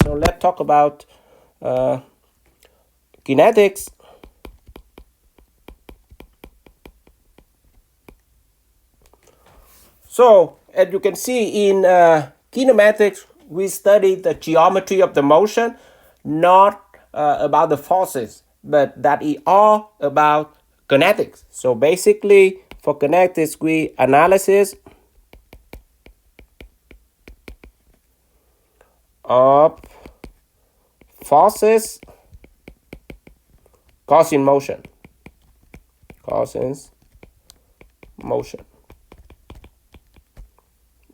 So let's talk about kinetics. So as you can see in kinematics, we study the geometry of the motion, not about the forces, but that is all about kinetics. So basically, for kinetics, we analysis of forces causing motion.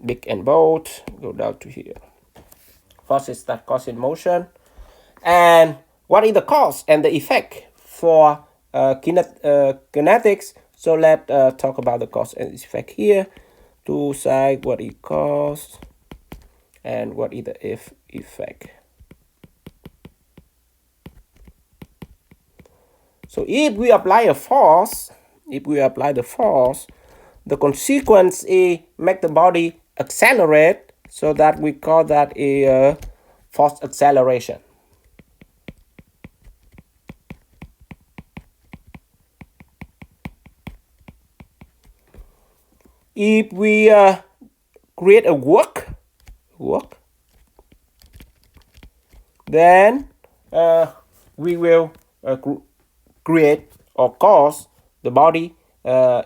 Big and bold, go down to here. Forces that causing motion, and what is the cause and the effect for kinetics. So let's talk about the cause and effect here. Two sides, what it cause and what is the effect. So if we apply a force, the consequence is make the body accelerate, so that we call that a force acceleration. If we create a work, then we will create or cause the body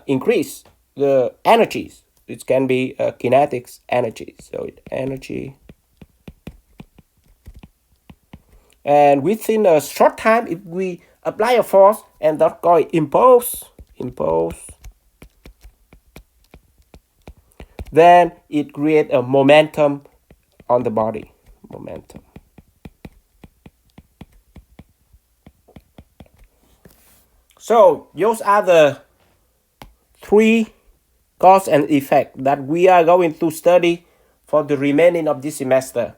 increase the energies. It can be kinetics energy. So energy, and within a short time, if we apply a force, and that called impulse, then it creates a momentum on the body. So those are the three cause and effect that we are going to study for the remaining of this semester.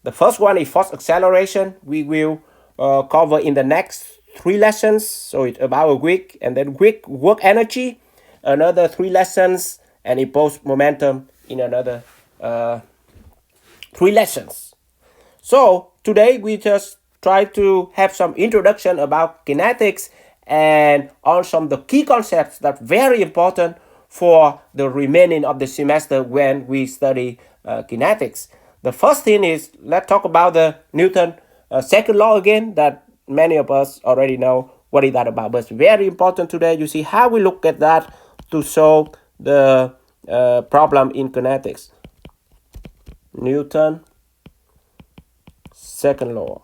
The first one is force acceleration. We will cover in the next 3 lessons. So it's about a week, and then quick work energy, another 3 lessons, and impulse momentum in another 3 lessons. So today we just try to have some introduction about kinetics and on some of the key concepts that are very important for the remaining of the semester when we study kinetics. The first thing is, let's talk about the Newton's second law again, that many of us already know what is that about. But it's very important today. You see how we look at that to solve the problem in kinetics. Newton's second law.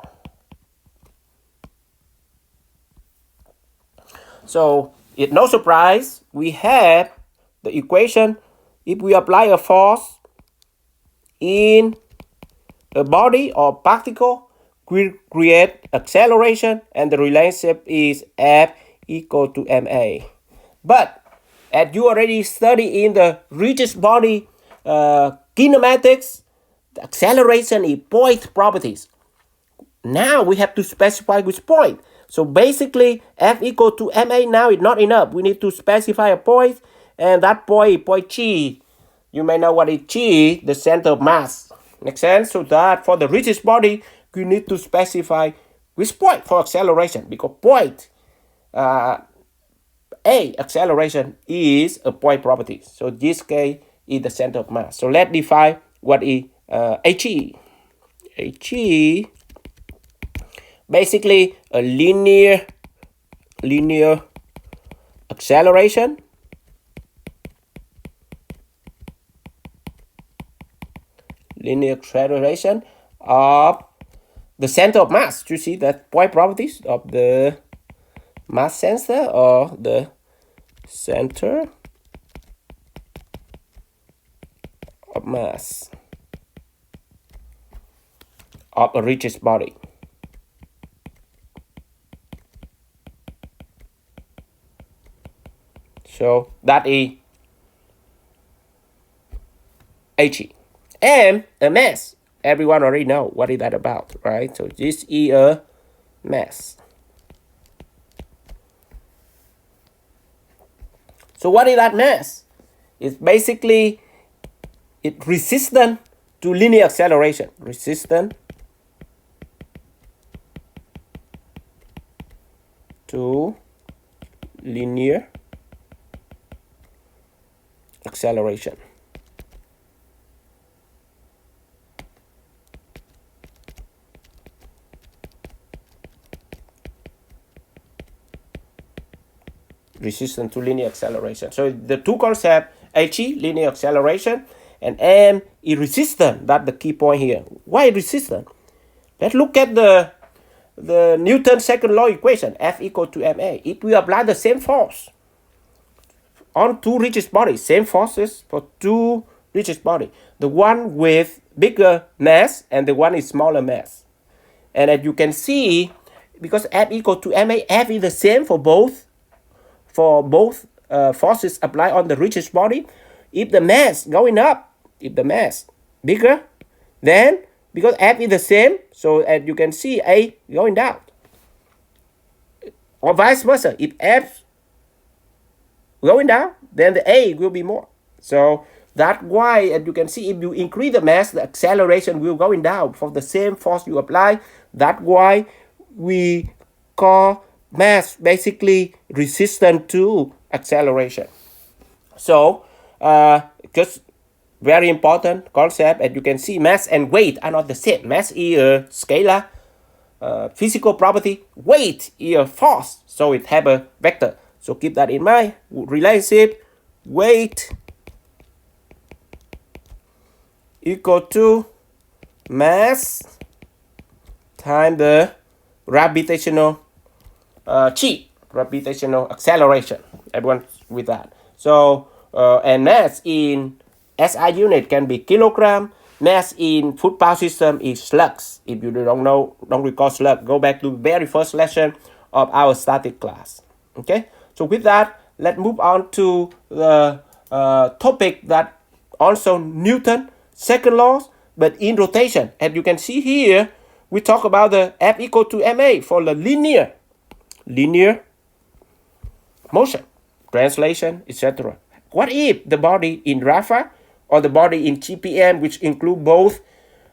So it's no surprise we have the equation. If we apply a force in a body or particle, we create acceleration, and the relationship is F equal to ma. But as you already studied in the rigid body kinematics, the acceleration is point properties. Now we have to specify which point. So basically, F equal to ma now is not enough. We need to specify a point, and that point G. You may know what is G, the center of mass. Make sense? So that for the rigid body, we need to specify which point for acceleration, because point A acceleration is a point property. So this case is the center of mass. So let's define what is HE. HE, basically a linear acceleration of the center of mass. You see that point properties of the mass sensor or the center of mass of a rigid body. So that is HE. And a mass, everyone already know what is that about, right? So this is a mass. So what is that mass? It's basically resistant to linear acceleration. Resistant to linear acceleration. Resistance to linear acceleration. So the two concepts, HE, linear acceleration, and M is resistance. That's the key point here. Why resistance? Let's look at the Newton's second law equation, F equal to ma. If we apply the same force on two rigid bodies, same forces for two rigid bodies, the one with bigger mass and the one is smaller mass. And as you can see, because F equal to ma, F is the same for both forces applied on the rigid body. If the mass going up, if the mass bigger, then because F is the same, so as you can see, A going down. Or vice versa, if F going down, then the A will be more. So that's why, as you can see, if you increase the mass, the acceleration will going down for the same force you apply. That's why we call mass basically resistant to acceleration. So just very important concept, as you can see, mass and weight are not the same. Mass is a scalar physical property, weight is a force, so it have a vector. So keep that in mind. Relationship weight equal to mass times the gravitational gravitational acceleration. Everyone with that. So and mass in SI unit can be kilogram. Mass in foot-pound system is slugs. If you don't recall slug, go back to the very first lesson of our static class. Okay. So with that, let's move on to the topic that also Newton second laws, but in rotation. As you can see here, we talk about the F equal to ma for the linear motion, translation, etc. What if the body in Rafa or the body in GPM, which include both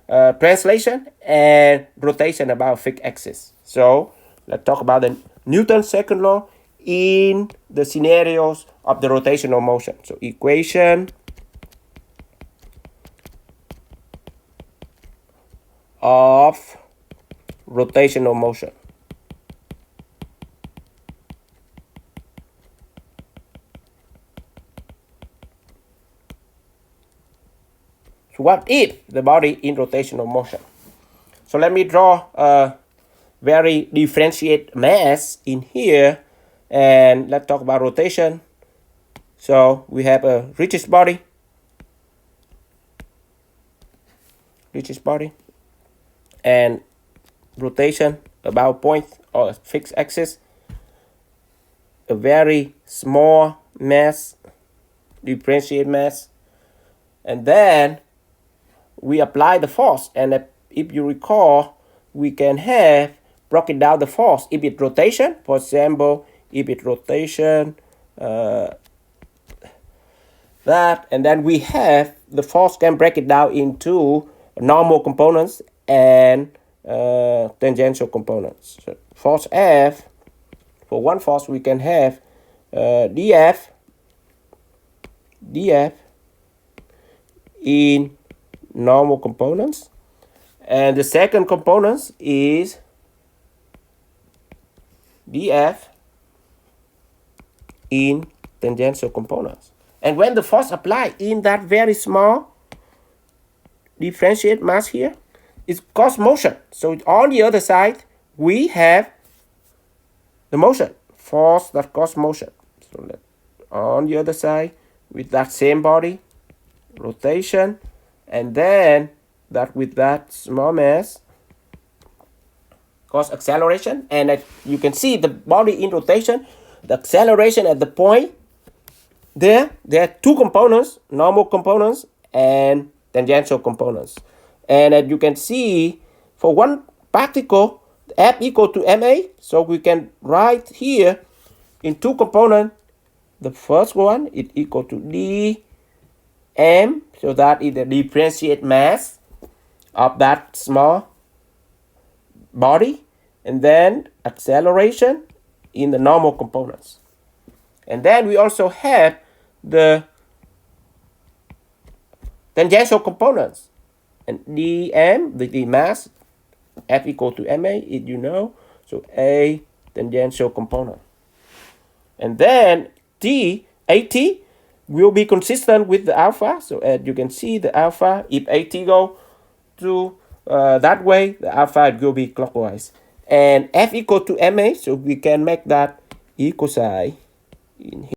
translation and rotation about fixed axis? So let's talk about the Newton's second law in the scenarios of the rotational motion. So equation of rotational motion. So what if the body in rotational motion? So let me draw a very differentiate mass in here, and let's talk about rotation. So we have a rigid body, and rotation about point or fixed axis, a very small mass, differentiate mass, and then we apply the force. And if you recall, we can have broken down the force. If it rotation, for example, if it rotation that, and then we have the force can break it down into normal components and tangential components. So force F, for one force we can have dF in normal components, and the second component is dF in tangential components. And when the force applied in that very small differentiate mass here, it causes motion. So on the other side, we have the motion, force that causes motion. So on the other side, with that same body, rotation, and then that with that small mass cause acceleration. And as you can see the body in rotation, the acceleration at the point there are two components, normal components and tangential components. And as you can see, for one particle, F equal to ma, so we can write here in two components. The first one is equal to dm, so that is the differentiate mass of that small body, and then acceleration in the normal components. And then we also have the tangential components. And dm, the mass, F equal to ma, you know. So a tangential component. And then at will be consistent with the alpha. So as you can see, the alpha, if at go to that way, the alpha will be clockwise. And F equal to ma, so we can make that e cosine in here.